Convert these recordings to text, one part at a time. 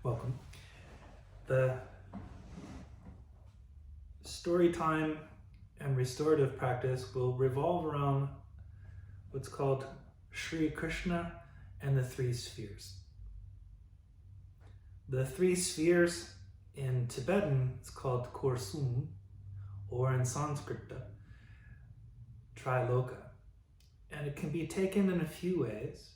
Welcome. The story time and restorative practice will revolve around what's called Shree Krishna and the three spheres. The three spheres in Tibetan is called Korsum, or in Sanskrit, Triloka. And it can be taken in a few ways.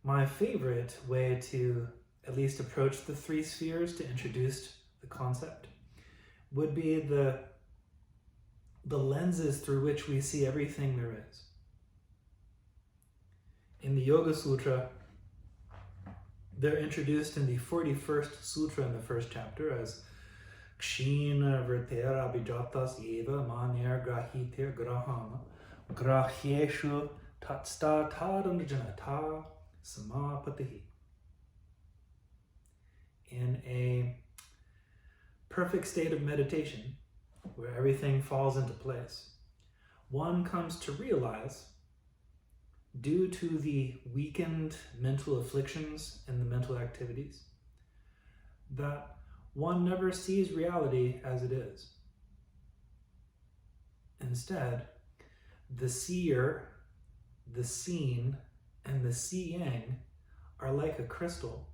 My favorite way to at least approach the three spheres, to introduce the concept, would be the lenses through which we see everything there is. In the Yoga Sutra, they're introduced in the 41st sutra in the first chapter as Kshina Vertera Abhijatas Eva Manir Grahiter Grahama Grahyeshu Tatsta Tadanjanata Samapatihi. In a perfect state of meditation, where everything falls into place, one comes to realize, due to the weakened mental afflictions and the mental activities, that one never sees reality as it is. Instead, the seer, the seen, and the seeing are like a crystal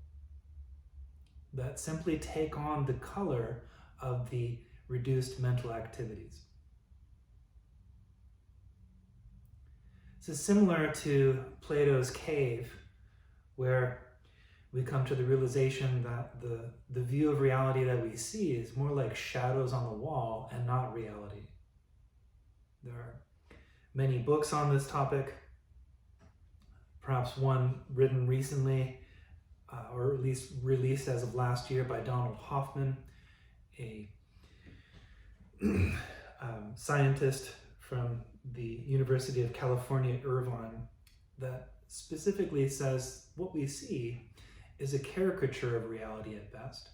that simply take on the color of the reduced mental activities. This is similar to Plato's cave, where we come to the realization that the view of reality that we see is more like shadows on the wall and not reality. There are many books on this topic, perhaps one written recently, or at least released as of last year, by Donald Hoffman, a scientist from the University of California, Irvine, that specifically says what we see is a caricature of reality at best.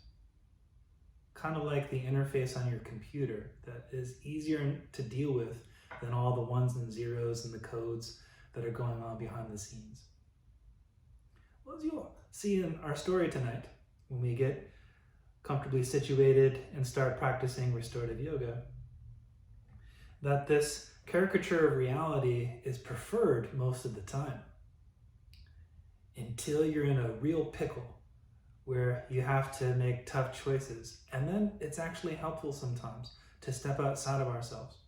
Kind of like the interface on your computer that is easier to deal with than all the ones and zeros and the codes that are going on behind the scenes. Well, as you'll see in our story tonight, when we get comfortably situated and start practicing restorative yoga, that this caricature of reality is preferred most of the time, until you're in a real pickle where you have to make tough choices. And then it's actually helpful sometimes to step outside of ourselves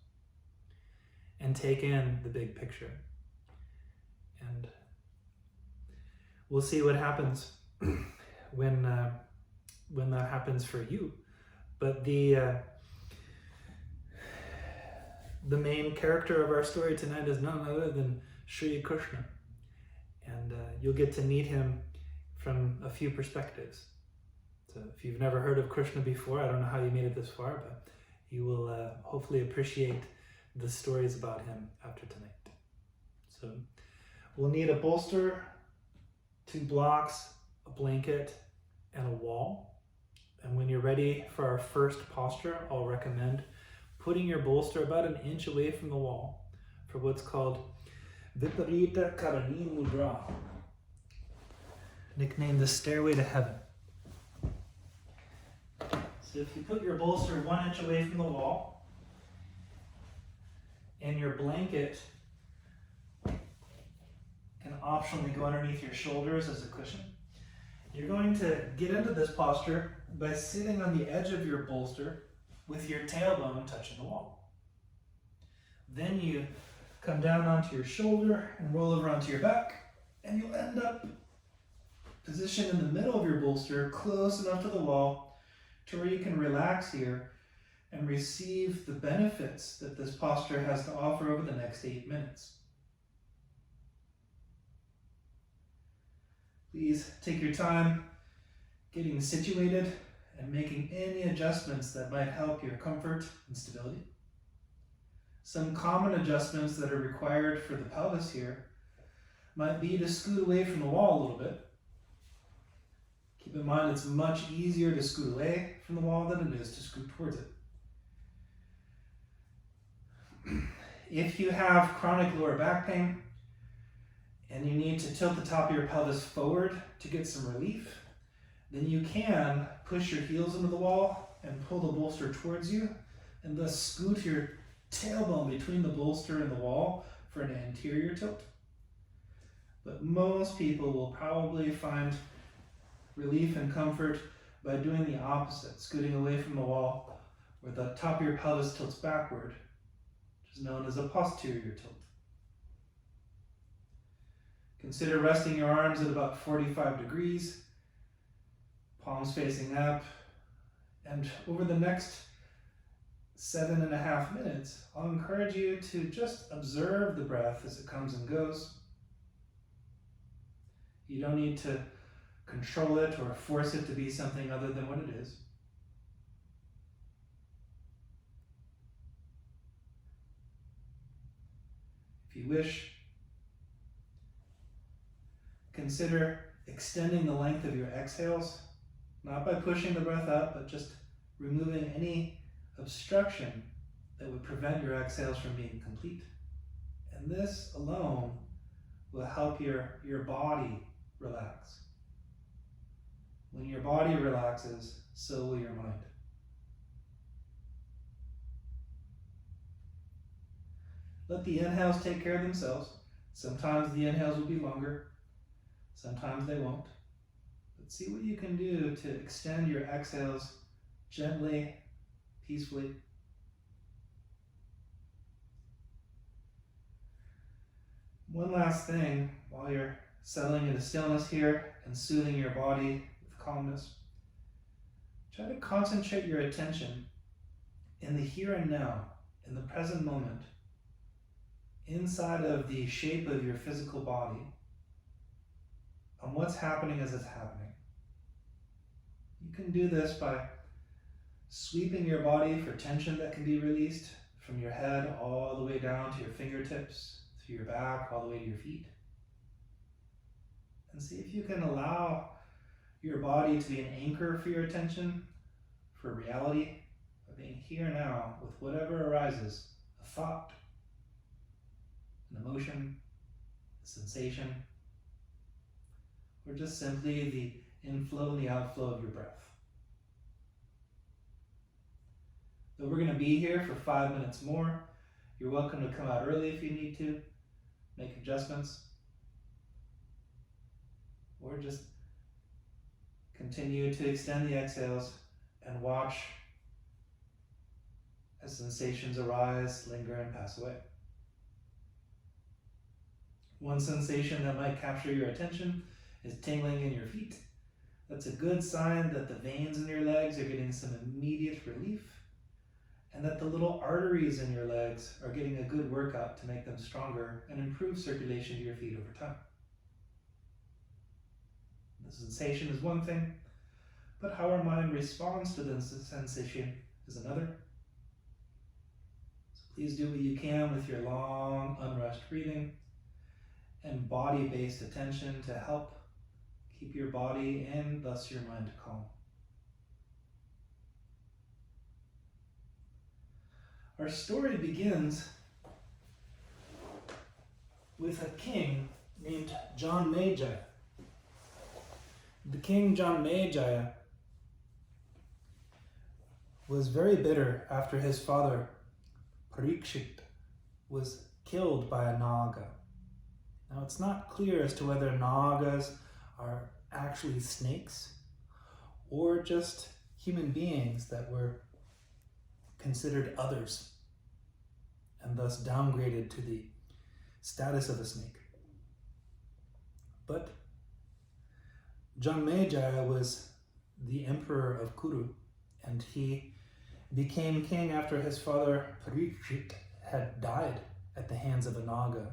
and take in the big picture. And we'll see what happens when that happens for you. But the main character of our story tonight is none other than Shree Krishna. And you'll get to meet him from a few perspectives. So if you've never heard of Krishna before, I don't know how you made it this far, but you will hopefully appreciate the stories about him after tonight. So we'll need a bolster, 2 blocks, a blanket, and a wall. And when you're ready for our first posture, I'll recommend putting your bolster about 1 inch away from the wall for what's called Viparita Karani Mudra, nicknamed the Stairway to Heaven. So if you put your bolster 1 inch away from the wall, and your blanket can optionally go underneath your shoulders as a cushion, you're going to get into this posture by sitting on the edge of your bolster with your tailbone touching the wall. Then you come down onto your shoulder and roll over onto your back, and you'll end up positioned in the middle of your bolster, close enough to the wall to where you can relax here and receive the benefits that this posture has to offer over the next 8 minutes. Please take your time getting situated and making any adjustments that might help your comfort and stability. Some common adjustments that are required for the pelvis here might be to scoot away from the wall a little bit. Keep in mind it's much easier to scoot away from the wall than it is to scoot towards it. If you have chronic lower back pain and you need to tilt the top of your pelvis forward to get some relief, then you can push your heels into the wall and pull the bolster towards you, and thus scoot your tailbone between the bolster and the wall for an anterior tilt. But most people will probably find relief and comfort by doing the opposite, scooting away from the wall, where the top of your pelvis tilts backward, which is known as a posterior tilt. Consider resting your arms at about 45 degrees, palms facing up, and over the next 7.5 minutes, I'll encourage you to just observe the breath as it comes and goes. You don't need to control it or force it to be something other than what it is. If you wish, consider extending the length of your exhales, not by pushing the breath up, but just removing any obstruction that would prevent your exhales from being complete. And this alone will help your body relax. When your body relaxes, so will your mind. Let the inhales take care of themselves. Sometimes the inhales will be longer, sometimes they won't. But see what you can do to extend your exhales gently, peacefully. One last thing, while you're settling into stillness here and soothing your body with calmness, try to concentrate your attention in the here and now, in the present moment, inside of the shape of your physical body, on what's happening as it's happening. You can do this by sweeping your body for tension that can be released from your head all the way down to your fingertips, through your back, all the way to your feet. And see if you can allow your body to be an anchor for your attention, for reality, of being here now with whatever arises, a thought, an emotion, a sensation, or just simply the inflow and the outflow of your breath. Though we're going to be here for 5 minutes more, you're welcome to come out early if you need to, make adjustments, or just continue to extend the exhales and watch as sensations arise, linger, and pass away. One sensation that might capture your attention is tingling in your feet. That's a good sign that the veins in your legs are getting some immediate relief, and that the little arteries in your legs are getting a good workout to make them stronger and improve circulation to your feet over time. The sensation is one thing, but how our mind responds to this sensation is another. So please do what you can with your long, unrushed breathing and body-based attention to help keep your body and thus your mind calm. Our story begins with a king named Janmejaya. The king Janmejaya was very bitter after his father Parikshit was killed by a naga. Now it's not clear as to whether nagas are actually snakes or just human beings that were considered others and thus downgraded to the status of a snake. But Janmejaya was the emperor of Kuru, and he became king after his father Parikshit had died at the hands of a naga.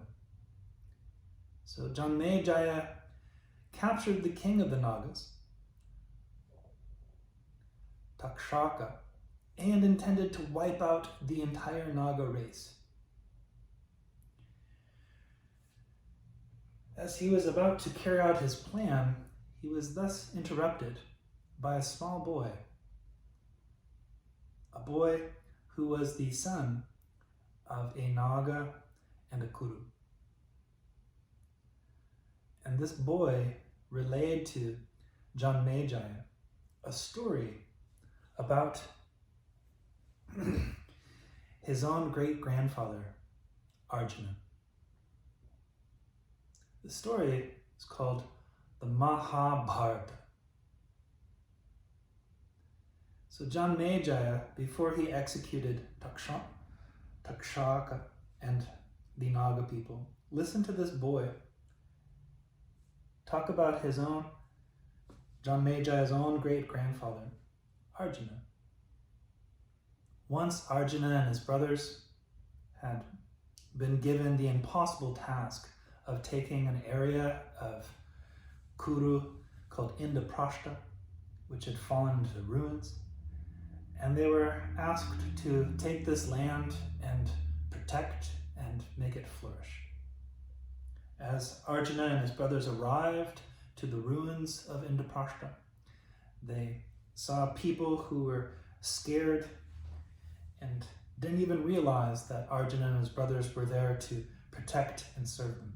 So Janmejaya captured the king of the Nagas, Takshaka, and intended to wipe out the entire Naga race. As he was about to carry out his plan, he was thus interrupted by a small boy, a boy who was the son of a Naga and a Kuru. And this boy relayed to Janmejaya a story about his own great-grandfather, Arjuna. The story is called the Mahabharata. So Janmejaya, before he executed Takshaka and the Naga people, listen to this boy talk about his own, Janmejaya's own great-grandfather, Arjuna. Once Arjuna and his brothers had been given the impossible task of taking an area of Kuru called Indraprastha, which had fallen into ruins, and they were asked to take this land and protect and make it flourish. As Arjuna and his brothers arrived to the ruins of Indraprastha, they saw people who were scared and didn't even realize that Arjuna and his brothers were there to protect and serve them.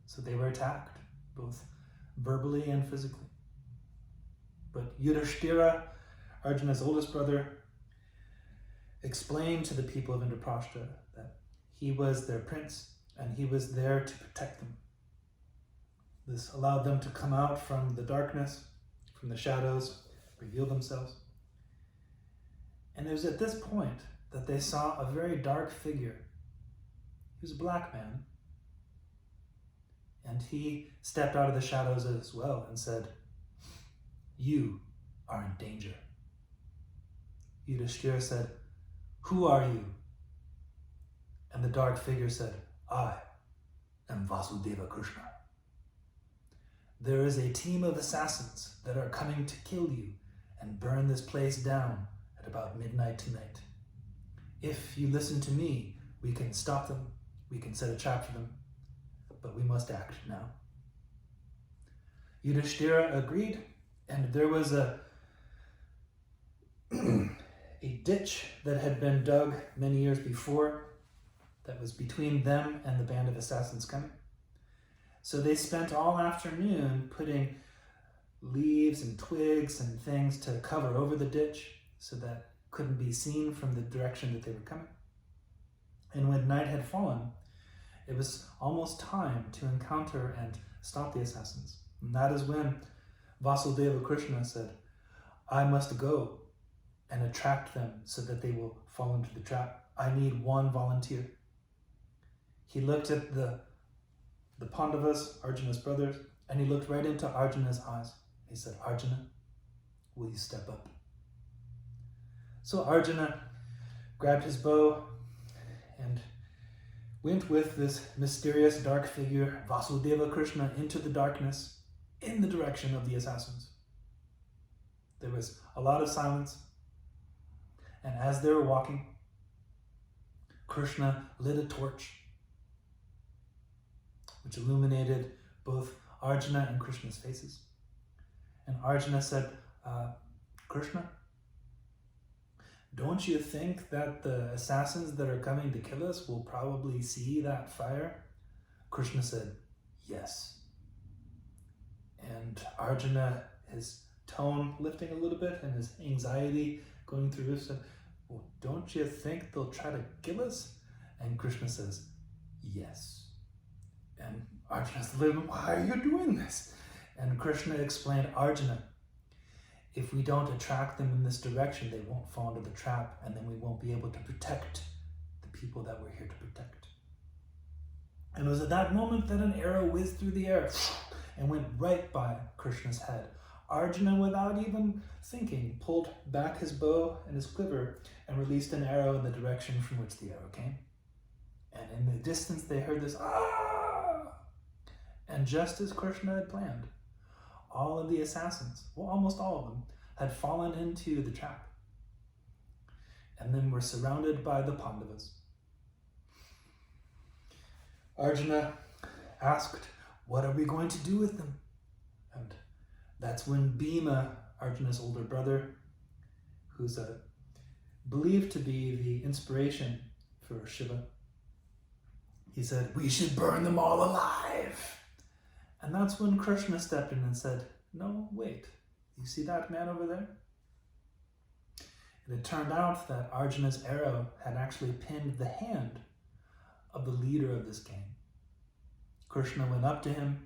So they were attacked, both verbally and physically. But Yudhishthira, Arjuna's oldest brother, explained to the people of Indraprastha that he was their prince and he was there to protect them. This allowed them to come out from the darkness, from the shadows, reveal themselves. And it was at this point that they saw a very dark figure. He was a black man. And he stepped out of the shadows as well and said, "You are in danger." Yudhishthira said, "Who are you?" And the dark figure said, "I am Vasudeva Krishna. There is a team of assassins that are coming to kill you and burn this place down at about midnight tonight. If you listen to me, we can stop them, we can set a trap for them, but we must act now." Yudhishthira agreed, and there was a ditch that had been dug many years before that was between them and the band of assassins coming. So they spent all afternoon putting leaves and twigs and things to cover over the ditch so that it couldn't be seen from the direction that they were coming. And when night had fallen, it was almost time to encounter and stop the assassins. And that is when Vasudeva Krishna said, "I must go and attract them so that they will fall into the trap. I need one volunteer." He looked at the Pandavas, Arjuna's brothers, and he looked right into Arjuna's eyes. He said, "Arjuna, will you step up?" So Arjuna grabbed his bow and went with this mysterious dark figure, Vasudeva Krishna, into the darkness in the direction of the assassins. There was a lot of silence, and as they were walking, Krishna lit a torch which illuminated both Arjuna and Krishna's faces. And Arjuna said, "Krishna, don't you think that the assassins that are coming to kill us will probably see that fire?" Krishna said, "Yes." And Arjuna, his tone lifting a little bit and his anxiety going through, said, "Well, don't you think they'll try to kill us?" And Krishna says, "Yes." And Arjuna's like, "Why are you doing this?" And Krishna explained, "Arjuna, if we don't attract them in this direction, they won't fall into the trap, and then we won't be able to protect the people that we're here to protect." And it was at that moment that an arrow whizzed through the air and went right by Krishna's head. Arjuna, without even thinking, pulled back his bow and his quiver and released an arrow in the direction from which the arrow came. And in the distance, they heard this, "Ah!" And just as Krishna had planned, all of the assassins, well, almost all of them, had fallen into the trap and then were surrounded by the Pandavas. Arjuna asked, "What are we going to do with them?" And that's when Bhima, Arjuna's older brother, who's believed to be the inspiration for Shiva, he said, "We should burn them all alive." And that's when Krishna stepped in and said, "No, wait. You see that man over there? And it turned out that Arjuna's arrow had actually pinned the hand of the leader of this gang. Krishna went up to him,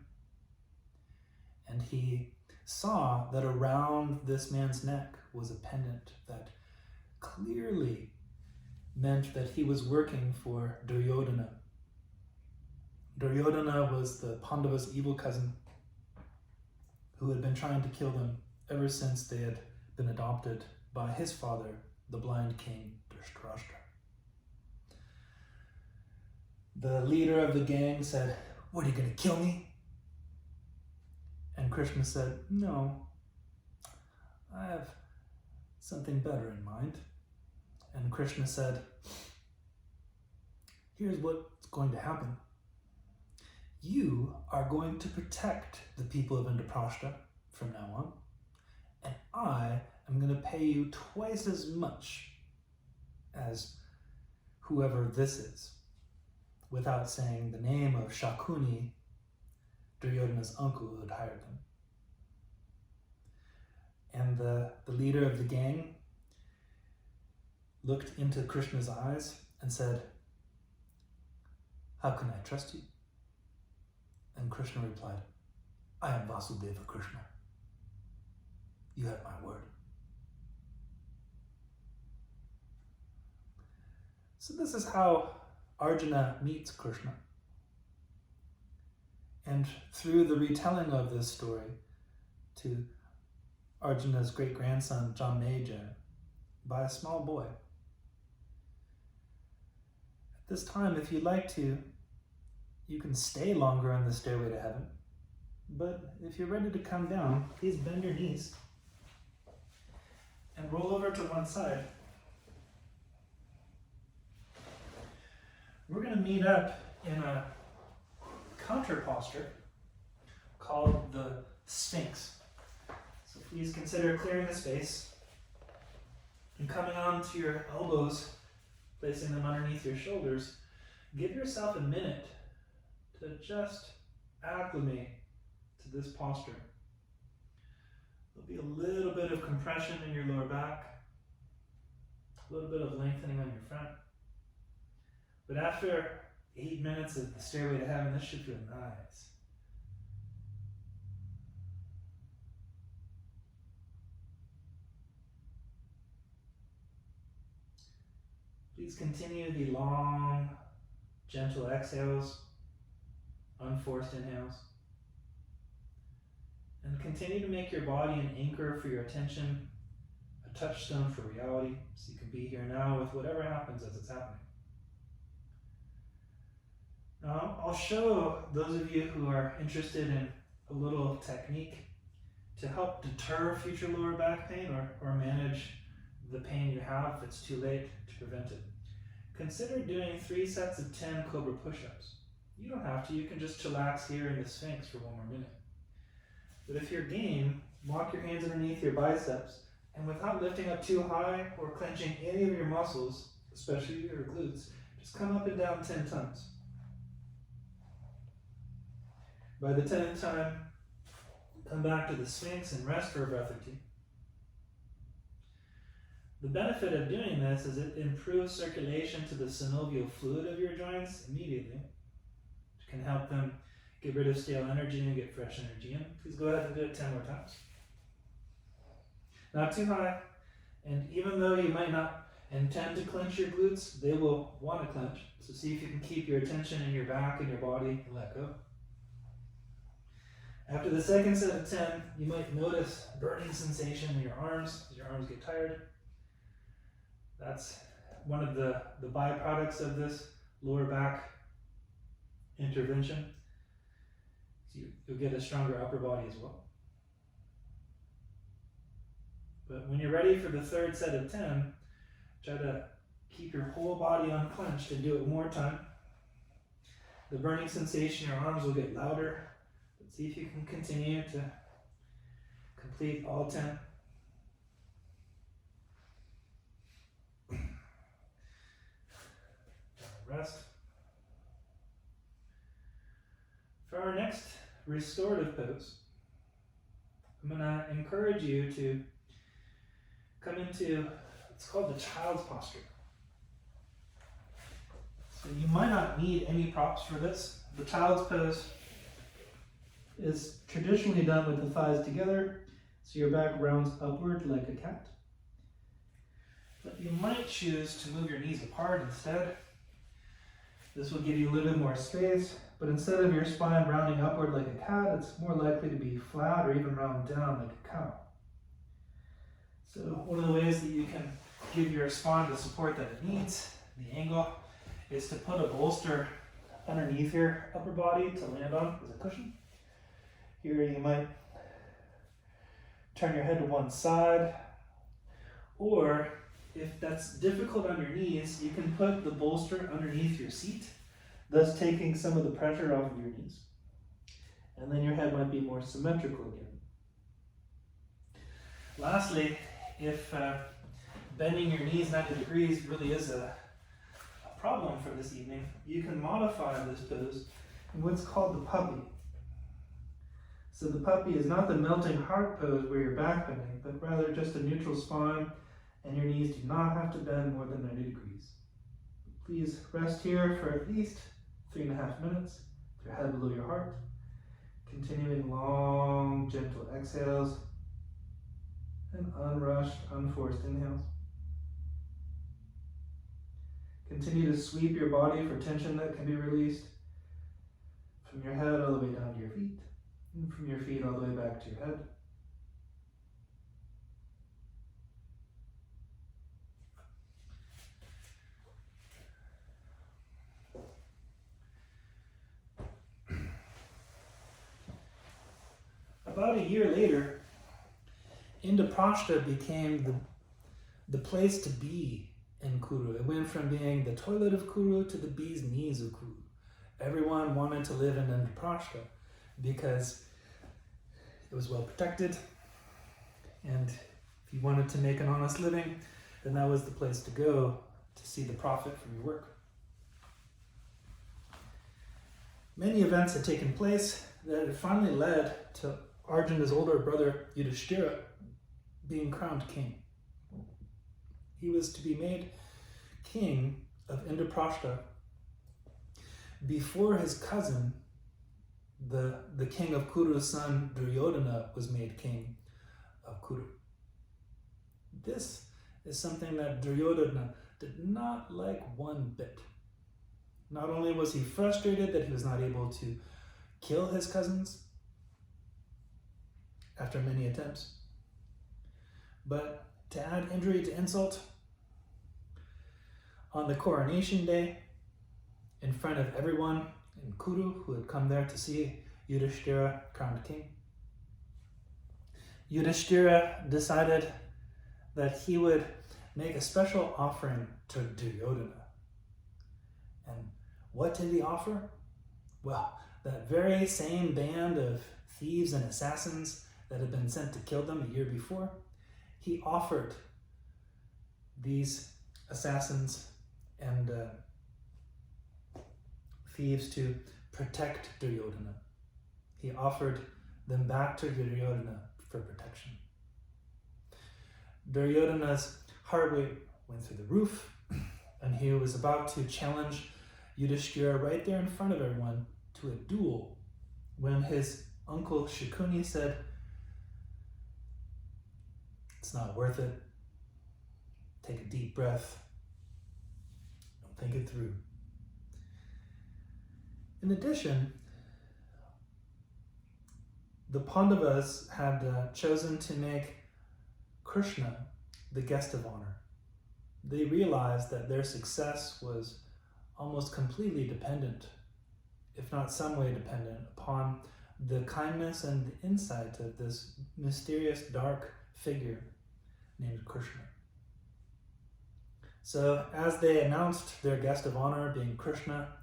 and he saw that around this man's neck was a pendant that clearly meant that he was working for Duryodhana. Duryodhana was the Pandavas' evil cousin who had been trying to kill them ever since they had been adopted by his father, the blind king Restorative. The leader of the gang said, "What, are you going to kill me?" And Krishna said, "No, I have something better in mind." And Krishna said, "Here's what's going to happen. You are going to protect the people of Indraprastha from now on, and I am going to pay you twice as much as whoever this is," without saying the name of Shakuni, Duryodhana's uncle who had hired them. And the leader of the gang looked into Krishna's eyes and said, "How can I trust you?" And Krishna replied, "I am Vasudeva Krishna. You have my word." So this is how Arjuna meets Krishna. And through the retelling of this story to Arjuna's great-grandson, Janmeja, by a small boy. At this time, if you'd like to, you can stay longer on the stairway to heaven. But if you're ready to come down, please bend your knees and roll over to one side. We're going to meet up in a counter posture called the Sphinx. So please consider clearing the space and coming onto your elbows, placing them underneath your shoulders. Give yourself a minute to just acclimate to this posture. There'll be a little bit of compression in your lower back, a little bit of lengthening on your front. But after 8 minutes of the stairway to heaven, this should feel nice. Please continue the long, gentle exhales, unforced inhales. And continue to make your body an anchor for your attention, a touchstone for reality, so you can be here now with whatever happens as it's happening. Now, I'll show those of you who are interested in a little technique to help deter future lower back pain or manage the pain you have if it's too late to prevent it. Consider doing 3 sets of 10 cobra push-ups. You don't have to, you can just chillax here in the Sphinx for 1 more minute. But if you're game, walk your hands underneath your biceps, and without lifting up too high or clenching any of your muscles, especially your glutes, just come up and down 10 times. By the 10th time, come back to the Sphinx and rest for a breath or 2. The benefit of doing this is it improves circulation to the synovial fluid of your joints immediately, which can help them get rid of stale energy and get fresh energy in. Please go ahead and do it 10 more times. Not too high, and even though you might not intend to clench your glutes, they will want to clench. So see if you can keep your attention in your back and your body and let go. After the second set of 10, you might notice burning sensation in your arms as your arms get tired. That's one of the byproducts of this lower back intervention. So you'll get a stronger upper body as well. But when you're ready for the third set of 10, try to keep your whole body unclenched and do it one more time. The burning sensation in your arms will get louder. But see if you can continue to complete all 10. Rest. For our next restorative pose, I'm going to encourage you to come into, it's called the child's posture. So you might not need any props for this. The child's pose is traditionally done with the thighs together, so your back rounds upward like a cat. But you might choose to move your knees apart instead. This will give you a little bit more space, but instead of your spine rounding upward like a cat, it's more likely to be flat or even round down like a cow. So one of the ways that you can give your spine the support that it needs, the angle, is to put a bolster underneath your upper body to land on as a cushion. Here you might turn your head to one side, or if that's difficult on your knees, you can put the bolster underneath your seat, thus taking some of the pressure off of your knees. And then your head might be more symmetrical again. Lastly, if bending your knees 90 degrees really is a problem for this evening, you can modify this pose in what's called the puppy. So the puppy is not the melting heart pose where you're back bending, but rather just a neutral spine, and your knees do not have to bend more than 90 degrees. Please rest here for at least 3.5 minutes, with your head below your heart, continuing long, gentle exhales and unrushed, unforced inhales. Continue to sweep your body for tension that can be released from your head all the way down to your feet, and from your feet all the way back to your head. About a year later, Indraprastha became the place to be in Kuru. It went from being the toilet of Kuru to the bee's knees of Kuru. Everyone wanted to live in Indraprastha because it was well protected, and if you wanted to make an honest living, then that was the place to go to see the profit from your work. Many events had taken place that had finally led to Arjuna's older brother Yudhishthira being crowned king. He was to be made king of Indraprastha before his cousin, the king of Kuru's son Duryodhana, was made king of Kuru. This is something that Duryodhana did not like one bit. Not only was he frustrated that he was not able to kill his cousins after many attempts, but to add injury to insult, on the coronation day, in front of everyone in Kuru who had come there to see Yudhishthira crowned king, Yudhishthira decided that he would make a special offering to Duryodhana. And what did he offer? Well, that very same band of thieves and assassins that had been sent to kill them a year before, he offered these assassins and thieves to protect Duryodhana. He offered them back to Duryodhana for protection. Duryodhana's heart rate went through the roof, and he was about to challenge Yudhishthira right there in front of everyone to a duel when his uncle Shikuni said, "It's not worth it. Take a deep breath. Think it through." In addition, the Pandavas had chosen to make Krishna the guest of honor. They realized that their success was almost completely dependent, if not some way dependent, upon the kindness and the insight of this mysterious dark figure named Krishna. So as they announced their guest of honor being Krishna,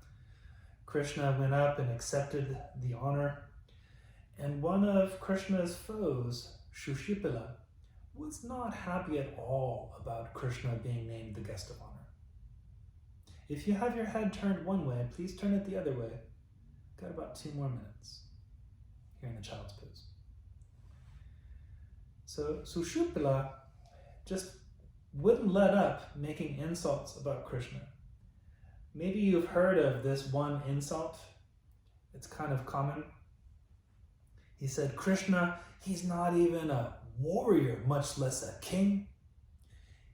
Krishna went up and accepted the honor, and one of Krishna's foes, Shushipala, was not happy at all about Krishna being named the guest of honor. If you have your head turned one way, please turn it the other way. Got about 2 more minutes here in the child's pose. So Sushupala just wouldn't let up making insults about Krishna. Maybe you've heard of this one insult. It's kind of common. He said, Krishna, he's not even a warrior, much less a king.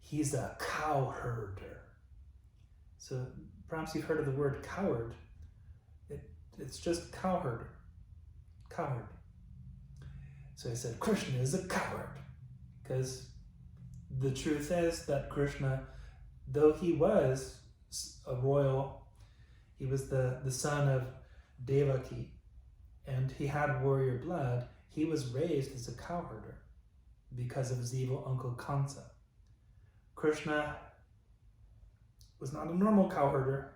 He's a cowherder. So perhaps you've heard of the word coward. It's just cowherder. Coward. So he said, Krishna is a coward. Because the truth is that Krishna, though he was a royal, he was the son of Devaki, and he had warrior blood, he was raised as a cowherder because of his evil uncle Kansa. Krishna was not a normal cowherder,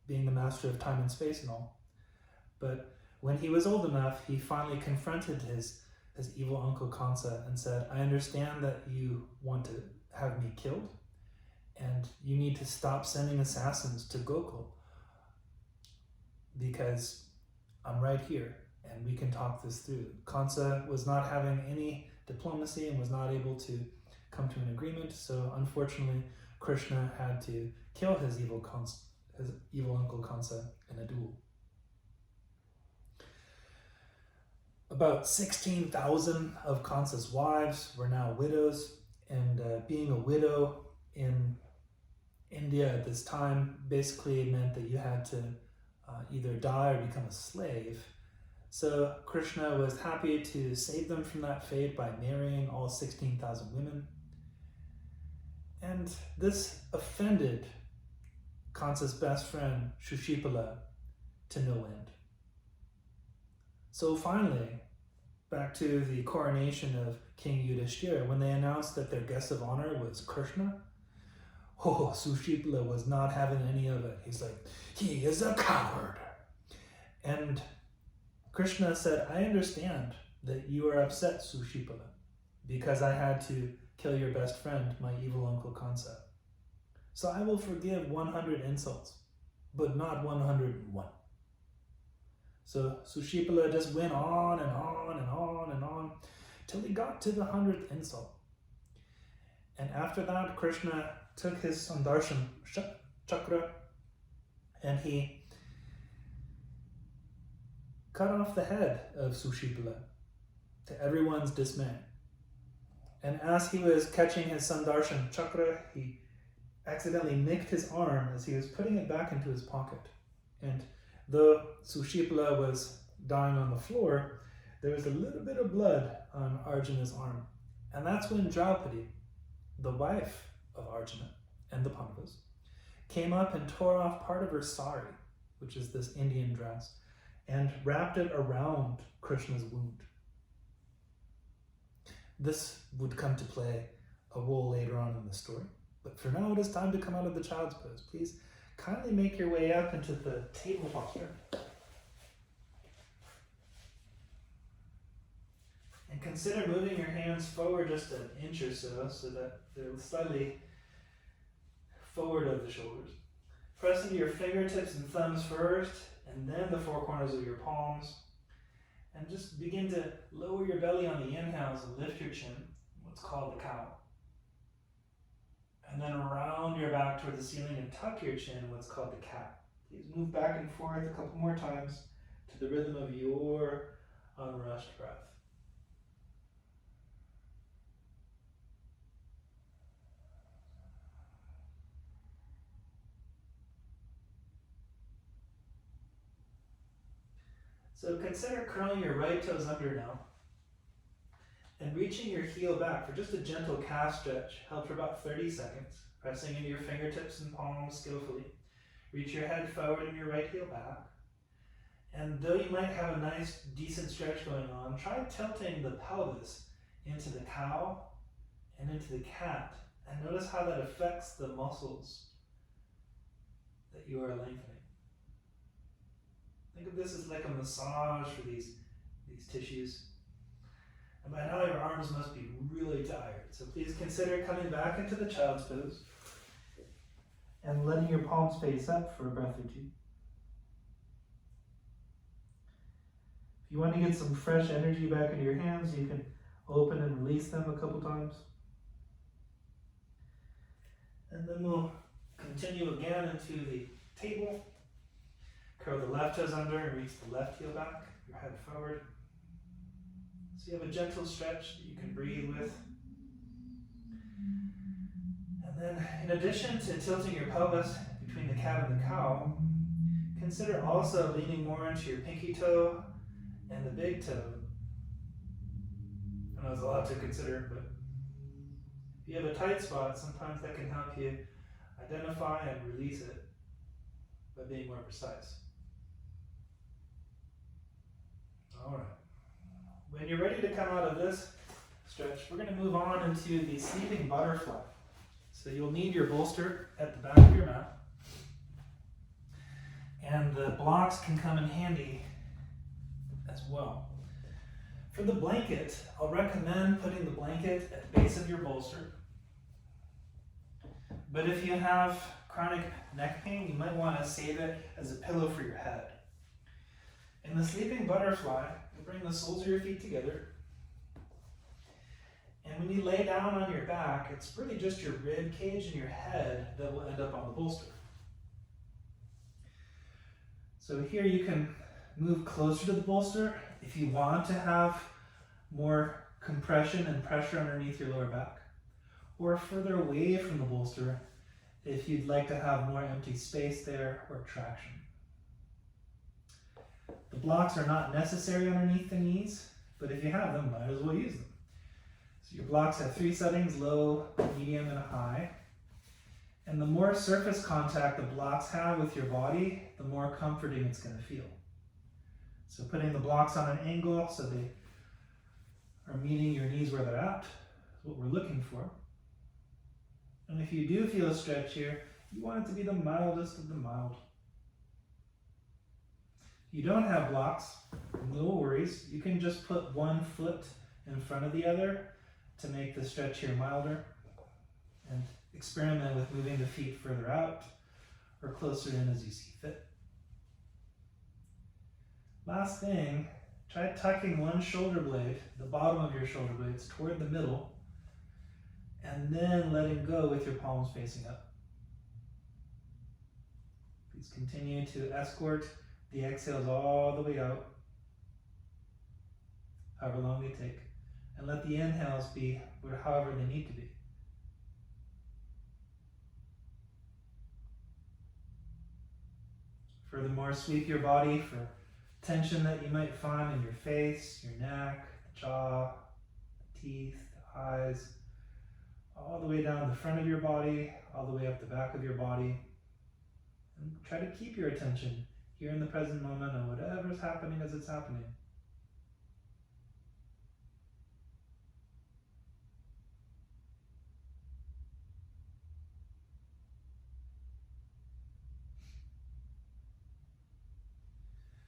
being the master of time and space and all, but when he was old enough, he finally confronted his evil uncle Kansa and said, I understand that you want to have me killed, and you need to stop sending assassins to Gokul, because I'm right here and we can talk this through. Kansa was not having any diplomacy and was not able to come to an agreement, so unfortunately Krishna had to kill his evil uncle Kansa in a duel. About 16,000 of Kansa's wives were now widows, and being a widow in India at this time basically meant that you had to either die or become a slave. So Krishna was happy to save them from that fate by marrying all 16,000 women. And this offended Kansa's best friend, Shushipala, to no end. So finally, back to the coronation of King Yudhishthira, when they announced that their guest of honor was Krishna, Sushipala was not having any of it. He's like, he is a coward. And Krishna said, I understand that you are upset, Sushipala, because I had to kill your best friend, my evil uncle Kansa. So I will forgive 100 insults, but not 101. So Sushipala just went on and on and on and on till he got to the 100th insult. And after that, Krishna took his Sandarshan chakra and he cut off the head of Sushipala, to everyone's dismay. And as he was catching his Sandarshan chakra, he accidentally nicked his arm as he was putting it back into his pocket. And though Sushipala was dying on the floor, there was a little bit of blood on Arjuna's arm. And that's when Draupadi, the wife of Arjuna and the Pandavas, came up and tore off part of her sari, which is this Indian dress, and wrapped it around Krishna's wound. This would come to play a role later on in the story. But for now, it is time to come out of the child's pose. Please kindly make your way up into the table posture. And consider moving your hands forward just an inch or so that they're slightly forward of the shoulders. Press into your fingertips and thumbs first, and then the four corners of your palms. And just begin to lower your belly on the inhales and lift your chin, what's called the cow. And then around your back toward the ceiling and tuck your chin, what's called the cat. Please move back and forth a couple more times to the rhythm of your unrushed breath. So consider curling your right toes under now and reaching your heel back for just a gentle calf stretch, held for about 30 seconds, pressing into your fingertips and palms skillfully. Reach your head forward and your right heel back. And though you might have a nice, decent stretch going on, try tilting the pelvis into the cow and into the cat, and notice how that affects the muscles that you are lengthening. Think of this as like a massage for these tissues. And by now your arms must be really tired. So please consider coming back into the child's pose and letting your palms face up for a breath or two. If you want to get some fresh energy back into your hands, you can open and release them a couple times. And then we'll continue again into the table. Curl the left toes under and reach the left heel back, your head forward. So you have a gentle stretch that you can breathe with. And then in addition to tilting your pelvis between the cat and the cow, consider also leaning more into your pinky toe and the big toe. I know there's a lot to consider, but if you have a tight spot, sometimes that can help you identify and release it by being more precise. All right. When you're ready to come out of this stretch, we're going to move on into the sleeping butterfly. So you'll need your bolster at the back of your mat. And the blocks can come in handy as well. For the blanket, I'll recommend putting the blanket at the base of your bolster. But if you have chronic neck pain, you might want to save it as a pillow for your head. In the sleeping butterfly, you bring the soles of your feet together. And when you lay down on your back, it's really just your rib cage and your head that will end up on the bolster. So here you can move closer to the bolster if you want to have more compression and pressure underneath your lower back, or further away from the bolster if you'd like to have more empty space there or traction. The blocks are not necessary underneath the knees, but if you have them, might as well use them. So your blocks have 3 settings: low, medium, and high. And the more surface contact the blocks have with your body, the more comforting it's going to feel. So putting the blocks on an angle so they are meeting your knees where they're at is what we're looking for. And if you do feel a stretch here, you want it to be the mildest of the mild. If you don't have blocks, no worries. You can just put one foot in front of the other to make the stretch here milder, and experiment with moving the feet further out or closer in as you see fit. Last thing, try tucking one shoulder blade, the bottom of your shoulder blades, toward the middle, and then letting go with your palms facing up. Please continue to escort the exhales all the way out, however long they take, and let the inhales be however they need to be. Furthermore, sweep your body for tension that you might find in your face, your neck, the jaw, the teeth, the eyes, all the way down the front of your body, all the way up the back of your body. And try to keep your attention here in the present moment on whatever's happening as it's happening.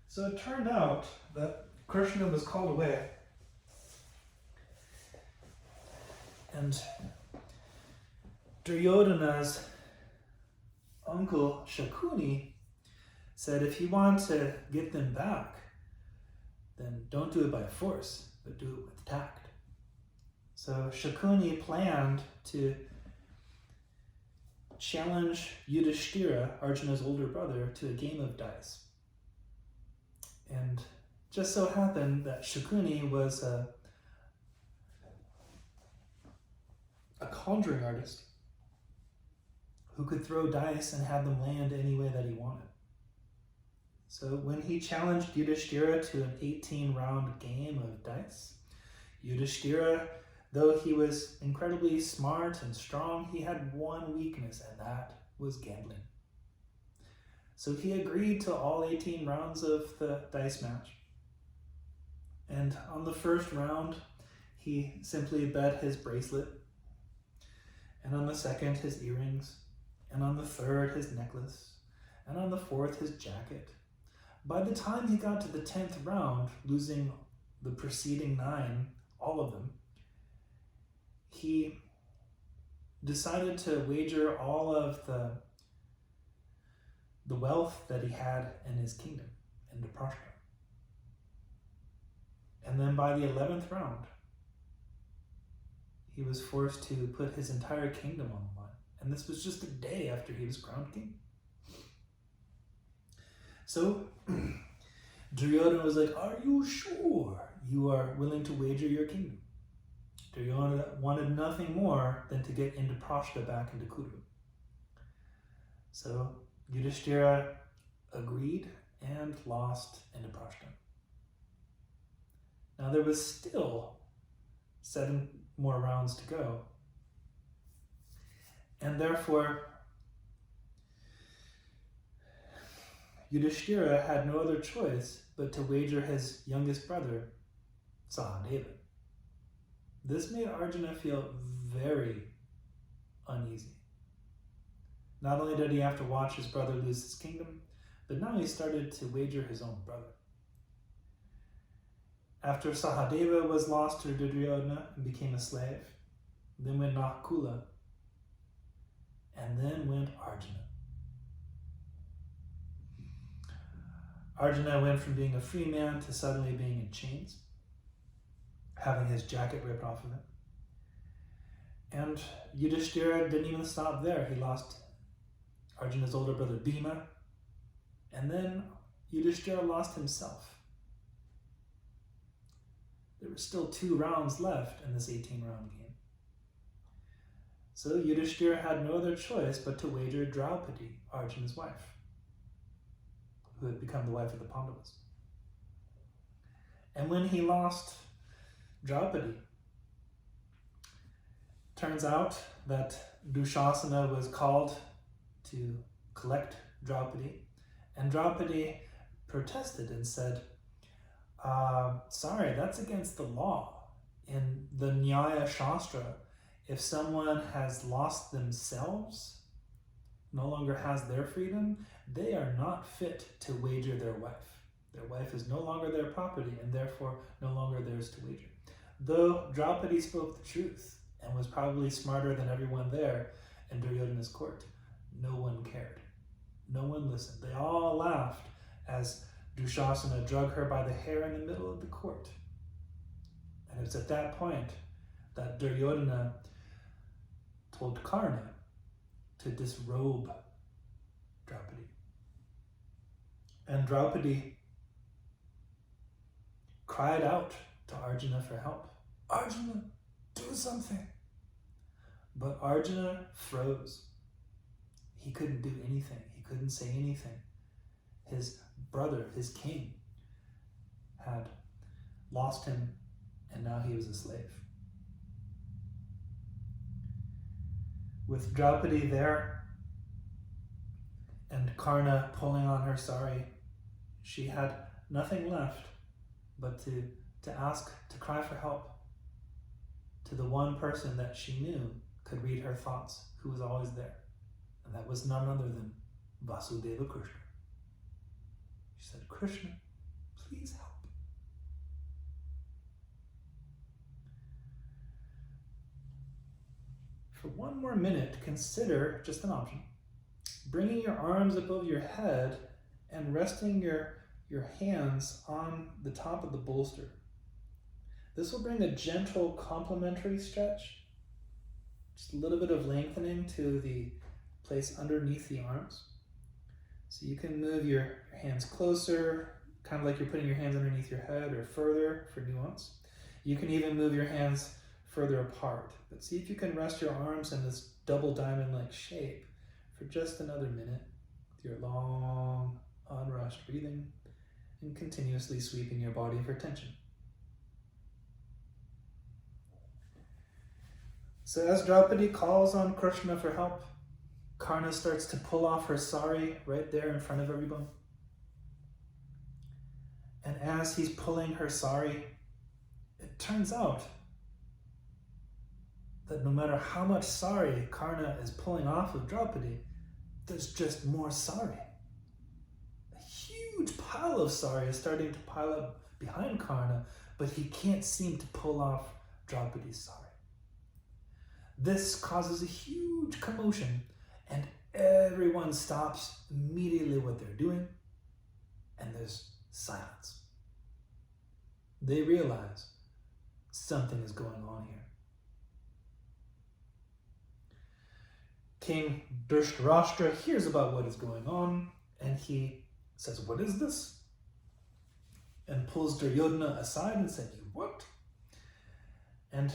So it turned out that Krishna was called away, and Duryodhana's uncle Shakuni said if you want to get them back, then don't do it by force, but do it with tact. So Shakuni planned to challenge Yudhishthira, Arjuna's older brother, to a game of dice. And just so happened that Shakuni was a conjuring artist who could throw dice and have them land any way that he wanted. So when he challenged Yudhishthira to an 18-round game of dice, Yudhishthira, though he was incredibly smart and strong, he had one weakness, and that was gambling. So he agreed to all 18 rounds of the dice match. And on the first round, he simply bet his bracelet. And on the second, his earrings. And on the third, his necklace. And on the fourth, his jacket. By the time he got to the 10th round, losing the preceding 9, all of them, he decided to wager all of the wealth that he had in his kingdom into Prashna. And then by the 11th round, he was forced to put his entire kingdom on the line. And this was just a day after he was crowned king. So Duryodhana was like, are you sure you are willing to wager your kingdom? Duryodhana wanted nothing more than to get Indraprastha back into Kuru. So Yudhishthira agreed and lost Indraprastha. Now there was still 7 more rounds to go. And therefore, Yudhishthira had no other choice but to wager his youngest brother, Sahadeva. This made Arjuna feel very uneasy. Not only did he have to watch his brother lose his kingdom, but now he started to wager his own brother. After Sahadeva was lost to Duryodhana and became a slave, then went Nakula, and then went Arjuna. Arjuna went from being a free man to suddenly being in chains, having his jacket ripped off of him. And Yudhishthira didn't even stop there. He lost Arjuna's older brother Bhima, and then Yudhishthira lost himself. There were still 2 rounds left in this 18-round game. So Yudhishthira had no other choice but to wager Draupadi, Arjuna's wife, who had become the wife of the Pandavas. And when he lost Draupadi, turns out that Dushasana was called to collect Draupadi, and Draupadi protested and said, sorry, that's against the law. In the Nyaya Shastra, if someone has lost themselves, no longer has their freedom, they are not fit to wager their wife. Their wife is no longer their property and therefore no longer theirs to wager. Though Draupadi spoke the truth and was probably smarter than everyone there in Duryodhana's court, no one cared. No one listened. They all laughed as Dushasana drug her by the hair in the middle of the court. And it was at that point that Duryodhana told Karna to disrobe Draupadi. And Draupadi cried out to Arjuna for help. Arjuna, do something. But Arjuna froze. He couldn't do anything. He couldn't say anything. His brother, his king, had lost him, and now he was a slave. With Draupadi there and Karna pulling on her sari, she had nothing left but to ask, to cry for help to the one person that she knew could read her thoughts, who was always there. And that was none other than Vasudeva Krishna. She said, Krishna, please help. For one more minute, consider just an option. Bringing your arms above your head and resting your hands on the top of the bolster. This will bring a gentle complementary stretch. Just a little bit of lengthening to the place underneath the arms. So you can move your hands closer, kind of like you're putting your hands underneath your head, or further for nuance. You can even move your hands further apart. But see if you can rest your arms in this double diamond-like shape for just another minute with your long, unrushed breathing and continuously sweeping your body for tension. So as Draupadi calls on Krishna for help, Karna starts to pull off her sari right there in front of everyone. And as he's pulling her sari, it turns out that no matter how much sari Karna is pulling off of Draupadi, there's just more sari. A huge pile of sari is starting to pile up behind Karna, but he can't seem to pull off Draupadi's sari. This causes a huge commotion, and everyone stops immediately what they're doing, and there's silence. They realize something is going on here. King Dhritarashtra hears about what is going on, and he says, "What is this?" And pulls Duryodhana aside and said, "You what?" And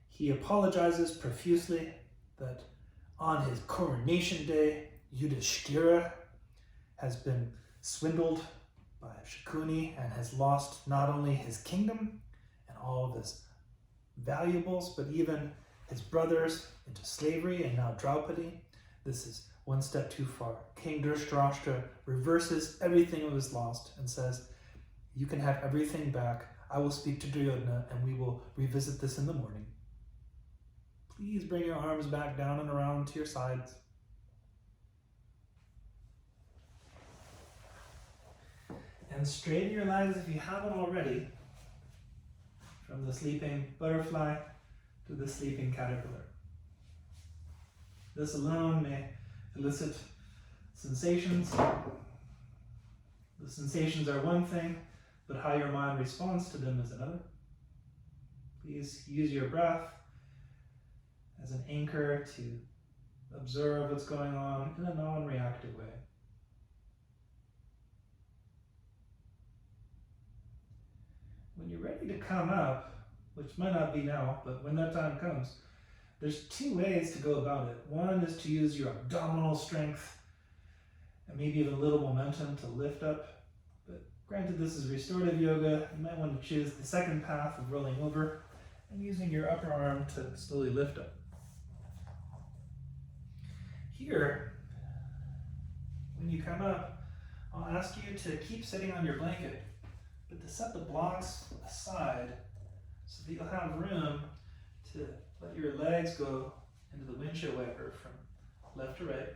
he apologizes profusely that on his coronation day, Yudhishthira has been swindled by Shakuni and has lost not only his kingdom and all of his valuables, but even his brothers into slavery, and now Draupadi. This is one step too far. King Dhritarashtra reverses everything that was lost and says, "You can have everything back. I will speak to Duryodhana and we will revisit this in the morning. Please bring your arms back down and around to your sides." And straighten your legs if you haven't already, from the sleeping butterfly to the sleeping caterpillar. This alone may elicit sensations. The sensations are one thing, but how your mind responds to them is another. Please use your breath as an anchor to observe what's going on in a non-reactive way. When you're ready to come up, which might not be now, but when that time comes, there's two ways to go about it. One is to use your abdominal strength and maybe even a little momentum to lift up. But granted, this is restorative yoga. You might want to choose the second path of rolling over and using your upper arm to slowly lift up. Here, when you come up, I'll ask you to keep sitting on your blanket, but to set the blocks aside so that you'll have room to let your legs go into the windshield wiper from left to right,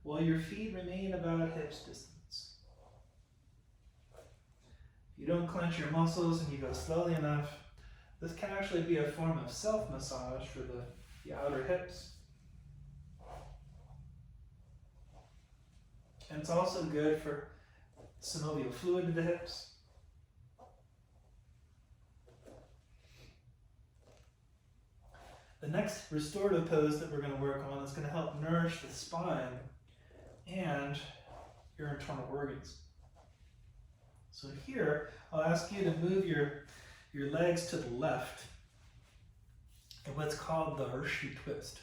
while your feet remain about hips distance. If you don't clench your muscles and you go slowly enough, this can actually be a form of self-massage for the outer hips. And it's also good for synovial fluid to the hips. The next restorative pose that we're going to work on is going to help nourish the spine and your internal organs. So here, I'll ask you to move your legs to the left in what's called the Shree twist.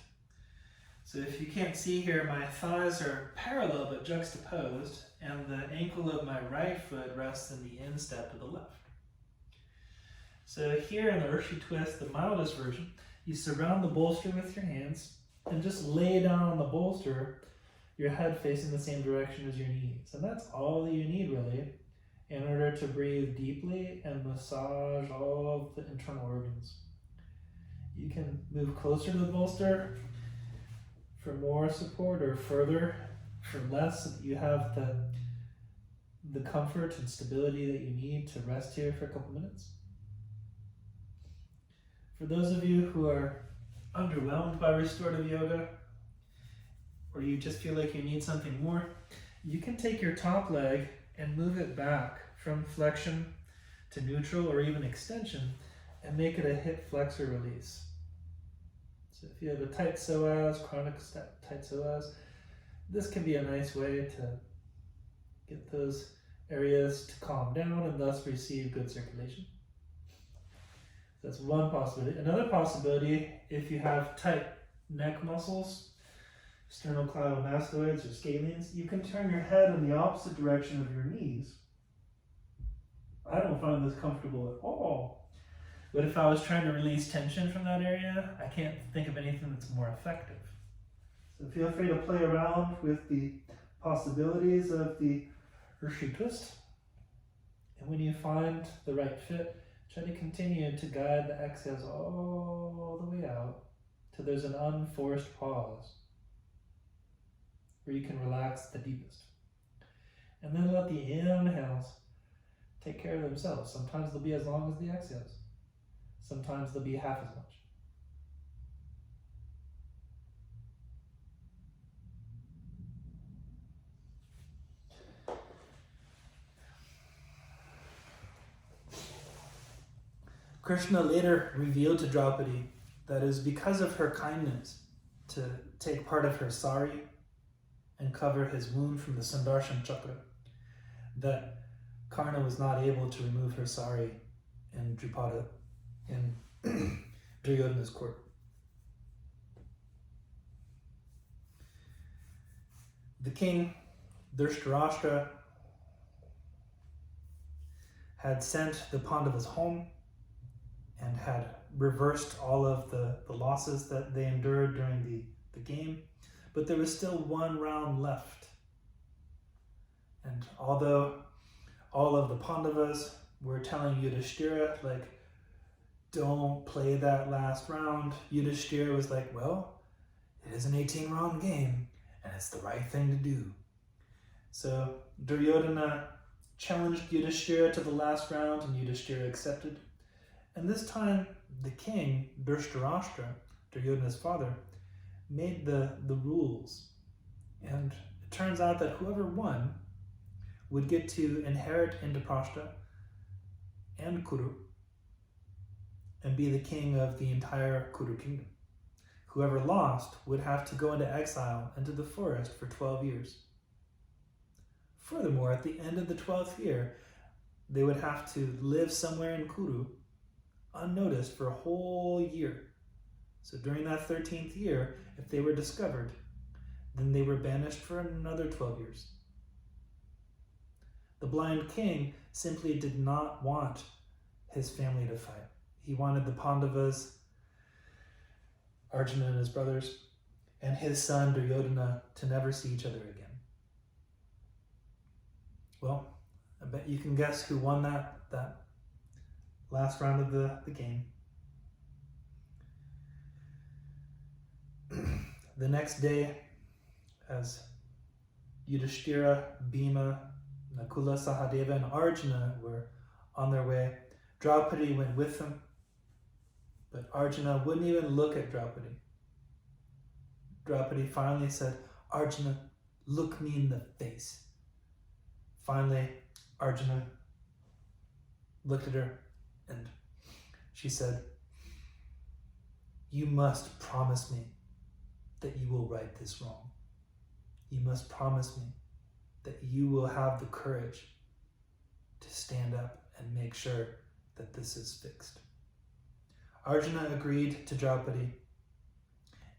So if you can't see here, my thighs are parallel but juxtaposed, and the ankle of my right foot rests in the instep of the left. So here in the Shree twist, the mildest version, you surround the bolster with your hands and just lay down on the bolster, your head facing the same direction as your knees. And that's all that you need really in order to breathe deeply and massage all of the internal organs. You can move closer to the bolster for more support or further for less, so that you have the comfort and stability that you need to rest here for a couple minutes. For those of you who are underwhelmed by restorative yoga, or you just feel like you need something more, you can take your top leg and move it back from flexion to neutral or even extension and make it a hip flexor release. So if you have a tight psoas, chronic tight psoas, this can be a nice way to get those areas to calm down and thus receive good circulation. That's one possibility. Another possibility, if you have tight neck muscles, sternocleidomastoids or scalenes, you can turn your head in the opposite direction of your knees. I don't find this comfortable at all. But if I was trying to release tension from that area, I can't think of anything that's more effective. So feel free to play around with the possibilities of the Shree twist. And when you find the right fit, try to continue to guide the exhales all the way out till there's an unforced pause where you can relax the deepest. And then let the inhales take care of themselves. Sometimes they'll be as long as the exhales. Sometimes they'll be half as much. Krishna later revealed to Draupadi that it is because of her kindness to take part of her sari and cover his wound from the Sandarshan chakra, that Karna was not able to remove her sari in Drupada, in Duryodhana's court. The king, Dhritarashtra, had sent the Pandavas home and had reversed all of the losses that they endured during the game, but there was still one round left. And although all of the Pandavas were telling Yudhishthira, like, don't play that last round, Yudhishthira was like, well, it is an 18-round game, and it's the right thing to do. So Duryodhana challenged Yudhishthira to the last round, and Yudhishthira accepted. And this time, the king, Dhritarashtra, Duryodhana's father, made the rules. And it turns out that whoever won would get to inherit Indraprastha and Kuru and be the king of the entire Kuru kingdom. Whoever lost would have to go into exile into the forest for 12 years. Furthermore, at the end of the 12th year, they would have to live somewhere in Kuru unnoticed for a whole year. So during that 13th year, if they were discovered, then they were banished for another 12 years. The blind king simply did not want his family to fight. He wanted the Pandavas, Arjuna and his brothers, and his son Duryodhana to never see each other again. Well, I bet you can guess who won that last round of the game. The next day, as Yudhishthira, Bhima, Nakula, Sahadeva, and Arjuna were on their way, Draupadi went with them, but Arjuna wouldn't even look at Draupadi. Draupadi finally said, "Arjuna, look me in the face." Finally, Arjuna looked at her and she said, "You must promise me that you will right this wrong. You must promise me that you will have the courage to stand up and make sure that this is fixed." Arjuna agreed to Draupadi,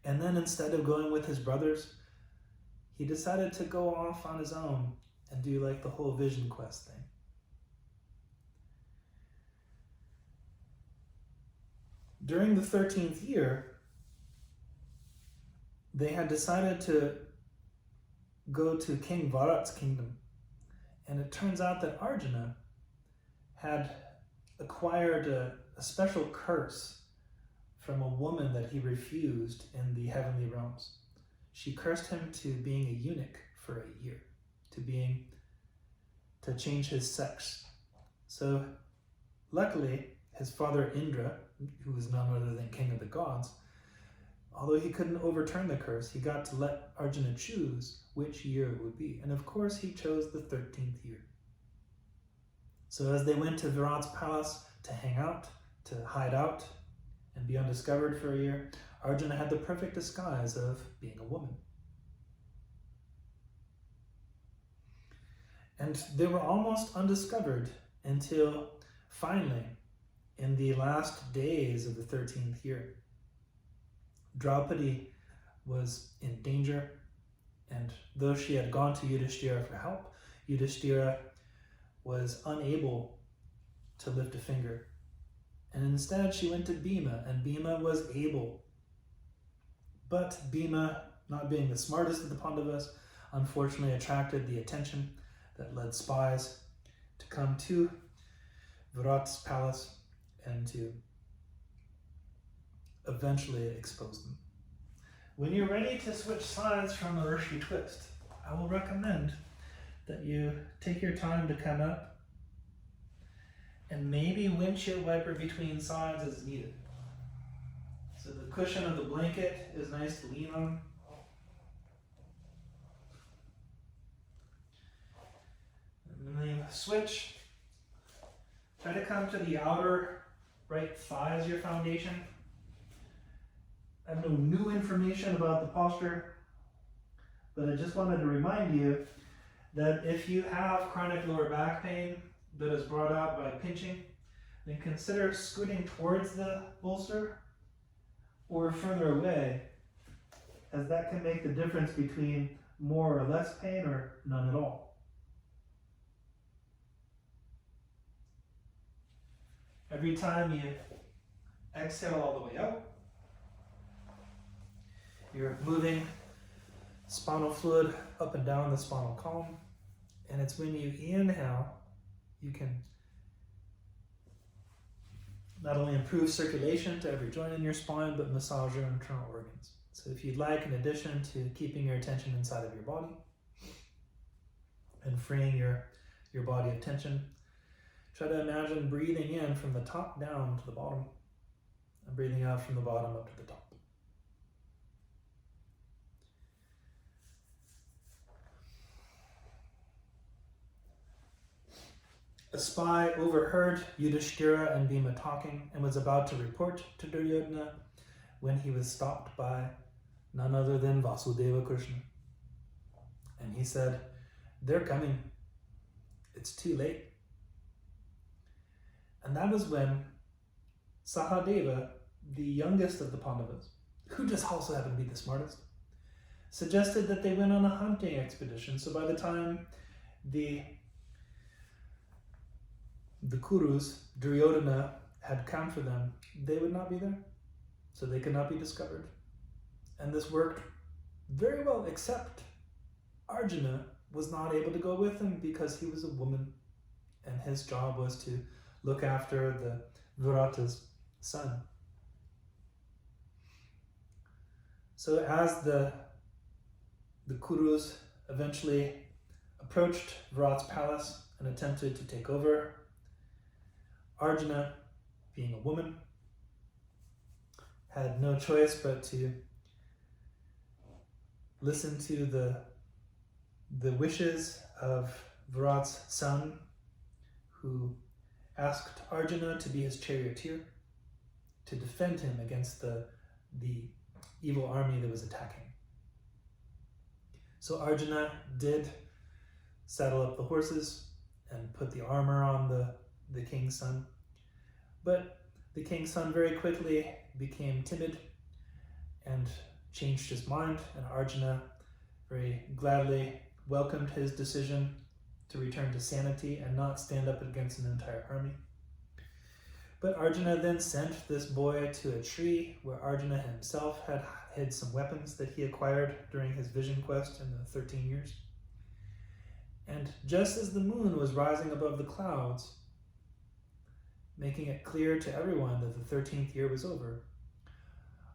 and then instead of going with his brothers, he decided to go off on his own and do like the whole vision quest thing. During the 13th year, they had decided to go to King Bharat's kingdom, and it turns out that Arjuna had acquired a special curse from a woman that he refused in the heavenly realms. She cursed him to being a eunuch for a year, to change his sex. So luckily, his father Indra, who was none other than king of the gods, although he couldn't overturn the curse, he got to let Arjuna choose which year it would be. And of course, he chose the 13th year. So as they went to Virat's palace to hang out, to hide out, and be undiscovered for a year, Arjuna had the perfect disguise of being a woman. And they were almost undiscovered until finally, in the last days of the 13th year, Draupadi was in danger, and though she had gone to Yudhishthira for help, Yudhishthira was unable to lift a finger. And instead she went to Bhima, and Bhima was able. But Bhima, not being the smartest of the Pandavas, unfortunately attracted the attention that led spies to come to Virat's palace and to eventually expose them. When you're ready to switch sides from a Rishi twist, I will recommend that you take your time to come up, and maybe windshield wiper between sides as needed. So the cushion of the blanket is nice to lean on. And then you switch. Try to come to the outer right thigh as your foundation. I have no new information about the posture, but I just wanted to remind you that if you have chronic lower back pain that is brought out by pinching, then consider scooting towards the bolster or further away, as that can make the difference between more or less pain or none at all. Every time you exhale all the way out, you're moving spinal fluid up and down the spinal column, and it's when you inhale, you can not only improve circulation to every joint in your spine, but massage your internal organs. So if you'd like, in addition to keeping your attention inside of your body and freeing your body of tension, try to imagine breathing in from the top down to the bottom and breathing out from the bottom up to the top. A spy overheard Yudhishthira and Bhima talking and was about to report to Duryodhana when he was stopped by none other than Vasudeva Krishna. And he said, "They're coming. It's too late." And that was when Sahadeva, the youngest of the Pandavas, who just also happened to be the smartest, suggested that they went on a hunting expedition. So by the time the Kurus, Duryodhana, had come for them, they would not be there. So they could not be discovered. And this worked very well, except Arjuna was not able to go with them because he was a woman, and his job was to look after the Virata's son. So as the Kurus eventually approached Virat's palace and attempted to take over, Arjuna, being a woman, had no choice but to listen to the wishes of Virat's son, who asked Arjuna to be his charioteer to defend him against the evil army that was attacking. So Arjuna did saddle up the horses and put the armor on the king's son. But the king's son very quickly became timid and changed his mind, and Arjuna very gladly welcomed his decision to return to sanity and not stand up against an entire army. But Arjuna then sent this boy to a tree where Arjuna himself had hid some weapons that he acquired during his vision quest in the 13 years. And just as the moon was rising above the clouds, making it clear to everyone that the 13th year was over,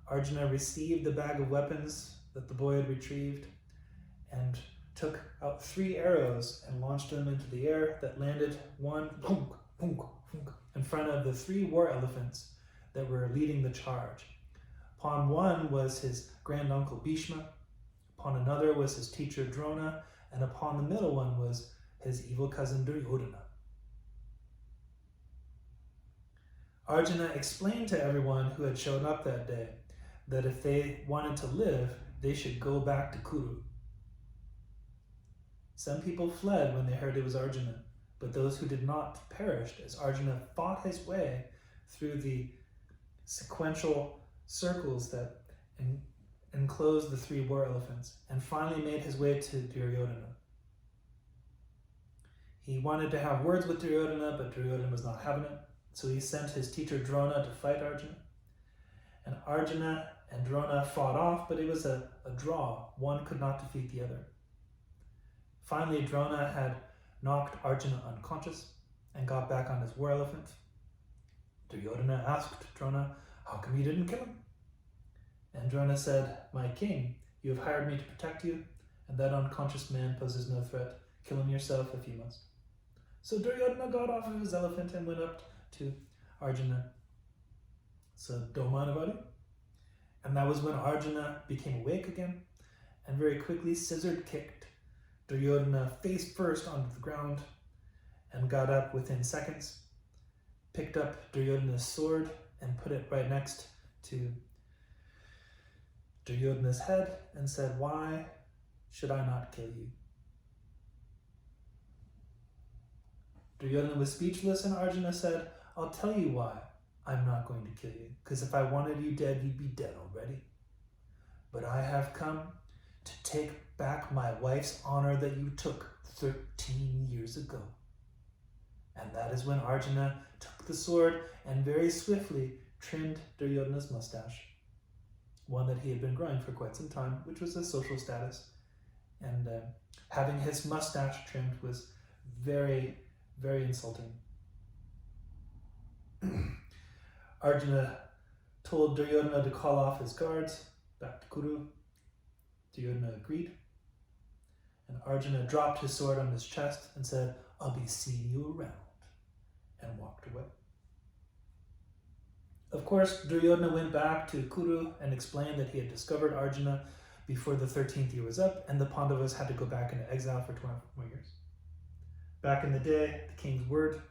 Arjuna received the bag of weapons that the boy had retrieved and took out 3 arrows and launched them into the air that landed one in front of the 3 war elephants that were leading the charge. Upon one was his granduncle Bhishma, upon another was his teacher Drona, and upon the middle one was his evil cousin Duryodhana. Arjuna explained to everyone who had shown up that day that if they wanted to live, they should go back to Kuru. Some people fled when they heard it was Arjuna, but those who did not perished as Arjuna fought his way through the sequential circles that enclosed the 3 war elephants and finally made his way to Duryodhana. He wanted to have words with Duryodhana, but Duryodhana was not having it. So he sent his teacher Drona to fight Arjuna. And Arjuna and Drona fought off, but it was a draw. One could not defeat the other. Finally, Drona had knocked Arjuna unconscious and got back on his war elephant. Duryodhana asked Drona, "How come you didn't kill him?" And Drona said, "My king, you have hired me to protect you, and that unconscious man poses no threat. Kill him yourself if you must." So Duryodhana got off of his elephant and went up to Arjuna. So Domanavadi. And that was when Arjuna became awake again and very quickly scissored kicked Duryodhana face first onto the ground and got up within seconds, picked up Duryodhana's sword and put it right next to Duryodhana's head and said, "Why should I not kill you?" Duryodhana was speechless, and Arjuna said, "I'll tell you why I'm not going to kill you, because if I wanted you dead, you'd be dead already. But I have come to take back my wife's honor that you took 13 years ago." And that is when Arjuna took the sword and very swiftly trimmed Duryodhana's mustache, one that he had been growing for quite some time, which was a social status. And having his mustache trimmed was very, very insulting. Arjuna told Duryodhana to call off his guards back to Kuru. Duryodhana agreed. And Arjuna dropped his sword on his chest and said, "I'll be seeing you around," and walked away. Of course, Duryodhana went back to Kuru and explained that he had discovered Arjuna before the 13th year was up, and the Pandavas had to go back into exile for 12 more years. Back in the day, the king's word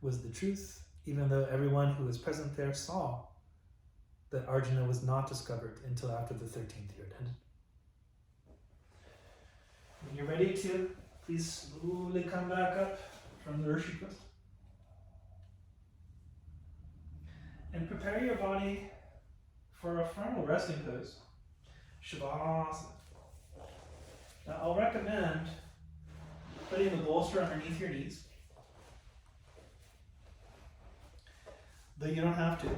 was the truth, even though everyone who was present there saw that Arjuna was not discovered until after the 13th year had ended. When you're ready to, please slowly come back up from the Rishikut. And prepare your body for a formal resting pose, Shavasana. Now I'll recommend putting the bolster underneath your knees, though you don't have to,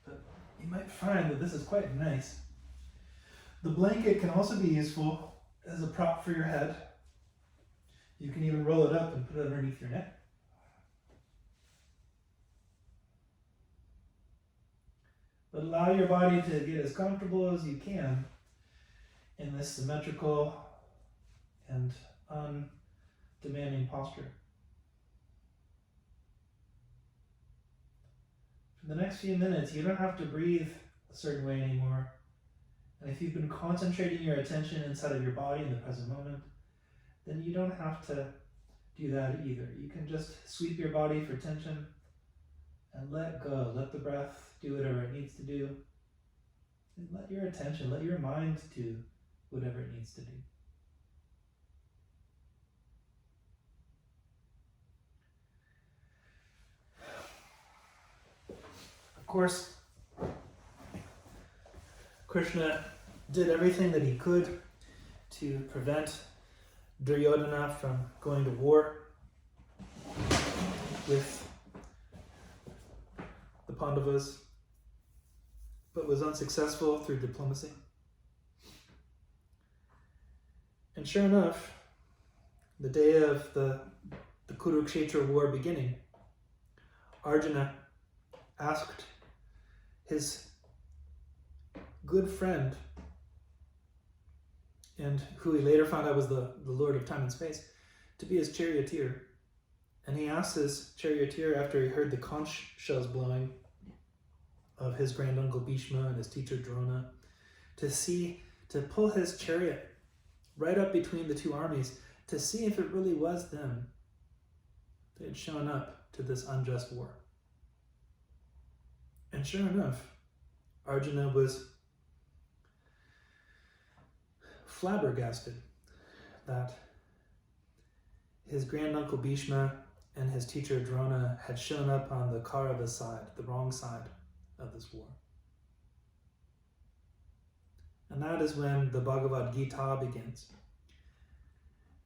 but you might find that this is quite nice. The blanket can also be useful as a prop for your head. You can even roll it up and put it underneath your neck. But allow your body to get as comfortable as you can in this symmetrical and undemanding posture. For the next few minutes, you don't have to breathe a certain way anymore. And if you've been concentrating your attention inside of your body in the present moment, then you don't have to do that either. You can just sweep your body for tension and let go. Let the breath do whatever it needs to do. And let your attention, let your mind do whatever it needs to do. Of course, Krishna did everything that he could to prevent Duryodhana from going to war with the Pandavas, but was unsuccessful through diplomacy. And sure enough, the day of the Kurukshetra war beginning, Arjuna asked his good friend, and who he later found out was the Lord of Time and Space, to be his charioteer. And he asked his charioteer, after he heard the conch shells blowing of his granduncle Bhishma and his teacher Drona, to pull his chariot right up between the two armies to see if it really was them that had shown up to this unjust war. And sure enough, Arjuna was flabbergasted that his granduncle Bhishma and his teacher Drona had shown up on the Kaurava side, the wrong side of this war. And that is when the Bhagavad Gita begins.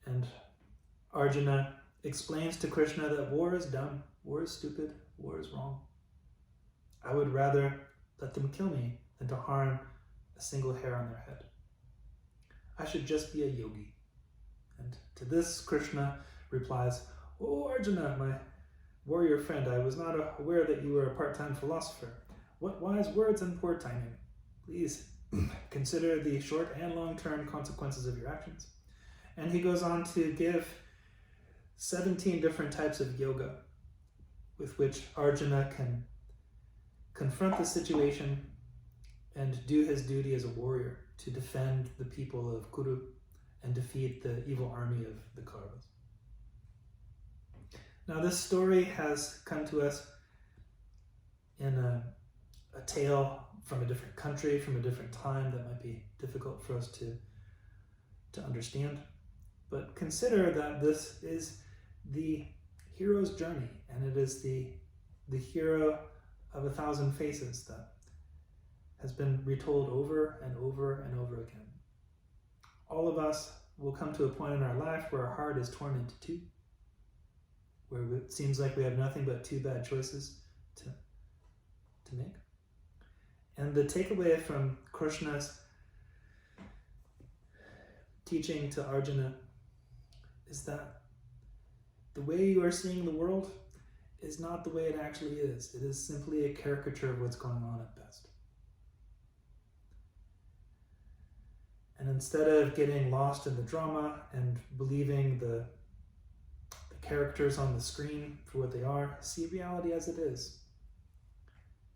And Arjuna explains to Krishna that war is dumb, war is stupid, war is wrong. I would rather let them kill me than to harm a single hair on their head. I should just be a yogi. And to this, Krishna replies, "Oh, Arjuna, my warrior friend, I was not aware that you were a part-time philosopher. What wise words and poor timing. Please consider the short and long-term consequences of your actions." And he goes on to give 17 different types of yoga with which Arjuna can confront the situation and do his duty as a warrior to defend the people of Kuru and defeat the evil army of the Kauravas. Now this story has come to us in a tale from a different country, from a different time, that might be difficult for us to understand. But consider that this is the hero's journey, and it is the hero of 1,000 faces that has been retold over and over and over again. All of us will come to a point in our life where our heart is torn into two, where it seems like we have nothing but two bad choices to make. And the takeaway from Krishna's teaching to Arjuna is that the way you are seeing the world is not the way it actually is. It is simply a caricature of what's going on at best. And instead of getting lost in the drama and believing the characters on the screen for what they are, see reality as it is.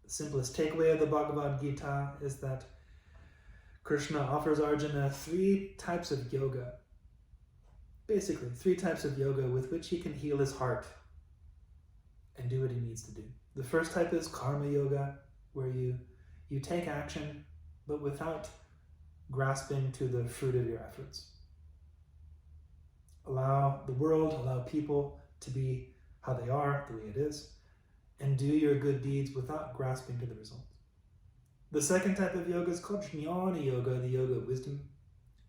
The simplest takeaway of the Bhagavad Gita is that Krishna offers Arjuna 3 types of yoga. Basically, 3 types of yoga with which he can heal his heart and do what he needs to do. The first type is karma yoga, where you take action, but without grasping to the fruit of your efforts. Allow the world, allow people to be how they are, the way it is, and do your good deeds without grasping to the results. The second type of yoga is called Jnana yoga, the yoga of wisdom.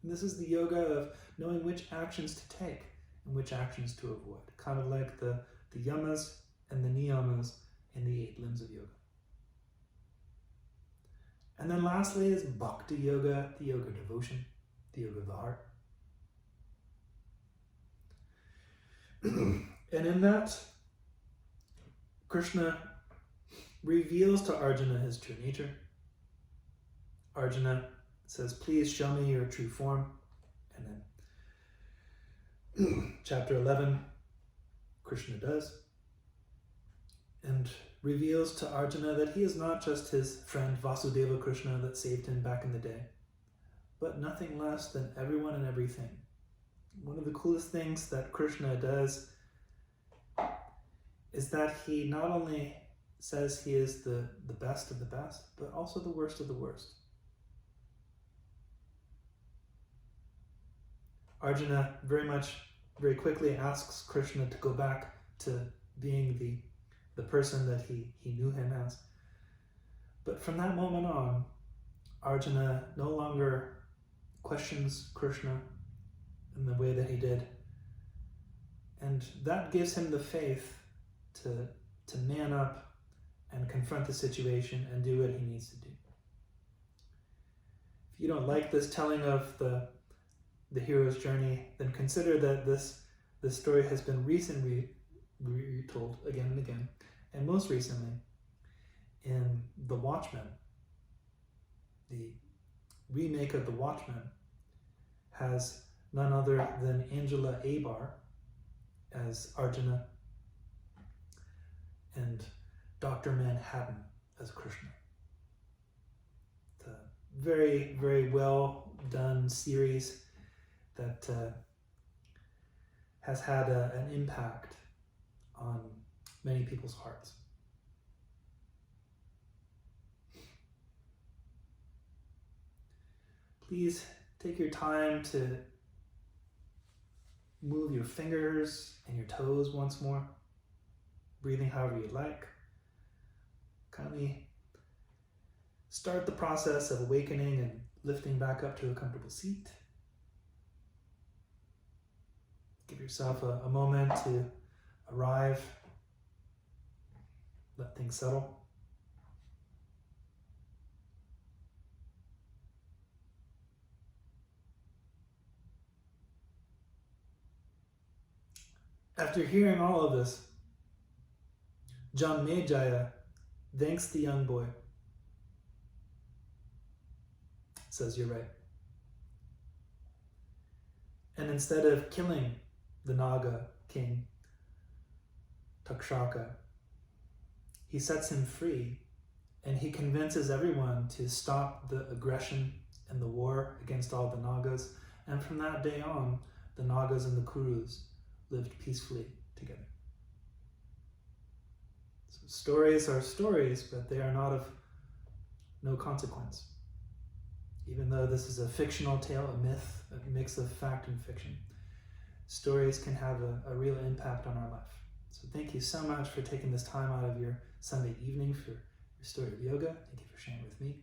And this is the yoga of knowing which actions to take and which actions to avoid, kind of like the yamas and the niyamas in the 8 limbs of yoga. And then lastly is bhakti yoga, the yoga of devotion, the yoga of the heart. And in that, Krishna reveals to Arjuna his true nature. Arjuna says, please show me your true form. And then chapter 11, Krishna does. And reveals to Arjuna that he is not just his friend Vasudeva Krishna that saved him back in the day, but nothing less than everyone and everything. One of the coolest things that Krishna does is that he not only says he is the best of the best, but also the worst of the worst. Arjuna very quickly asks Krishna to go back to being the person that he knew him as. But from that moment on, Arjuna no longer questions Krishna in the way that he did. And that gives him the faith to man up and confront the situation and do what he needs to do. If you don't like this telling of the hero's journey, then consider that this story has been recently retold again and again. And most recently, in The Watchmen, the remake of The Watchmen has none other than Angela Abar as Arjuna and Dr. Manhattan as Krishna. It's a very, very well done series that has had an impact on many people's hearts. Please take your time to move your fingers and your toes once more, breathing however you like. Kindly start the process of awakening and lifting back up to a comfortable seat. Give yourself a moment to arrive. Let things settle. After hearing all of this, Janmejaya thanks the young boy. Says, you're right. And instead of killing the Naga king, Takshaka, he sets him free, and he convinces everyone to stop the aggression and the war against all the Nagas. And from that day on, the Nagas and the Kurus lived peacefully together. So stories are stories, but they are not of no consequence. Even though this is a fictional tale, a myth, a mix of fact and fiction, stories can have a real impact on our life. So thank you so much for taking this time out of your Sunday evening for Restorative Yoga. Thank you for sharing with me.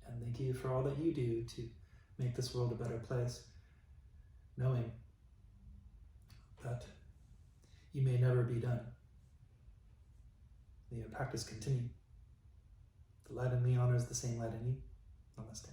And thank you for all that you do to make this world a better place, knowing that you may never be done. The practice continue. The light in me honors the same light in you. Namaste.